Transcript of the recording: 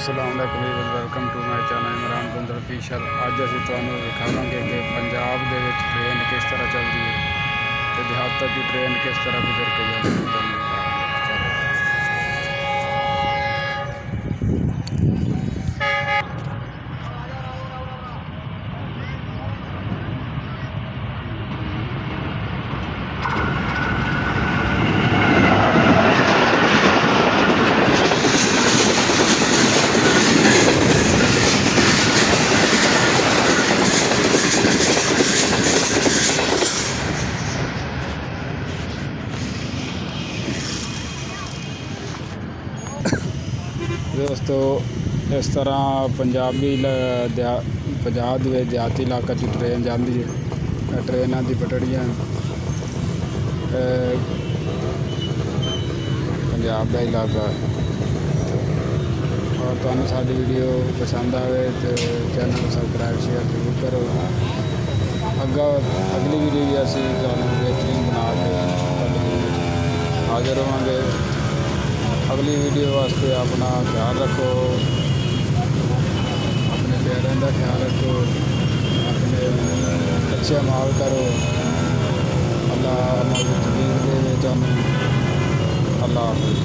अस्सलामुअलैकुम welcome to my channel Imran gondal official. अज असीं तुहानूं दिखावांगे कि पंजाब दे विच ट्रेन किस तरह चलती है तो देहातां की ट्रेन किस तरह गुजर के जाती है। तुहानूं दोस्तों इस तरह पंजाब के देहाती इलाके की ट्रेन जाती है। ट्रेनों की पटड़ियाँ पंजाब का इलाका और तुहानूं साडी वीडियो पसंद आए तो चैनल सबसक्राइब शेयर जरूर करो। अगली वीडियो भी असीं तुहानूं बेहतरीन बना के हाज़र होवांगे। अगली वीडियो वास्ते अपना ख्याल रखो, अपने प्यारों का ख्याल रखो, अपने अच्छे अमाल करो। अल्लाह अमल तकलीफ दे। अल्लाह हाफ़िज़।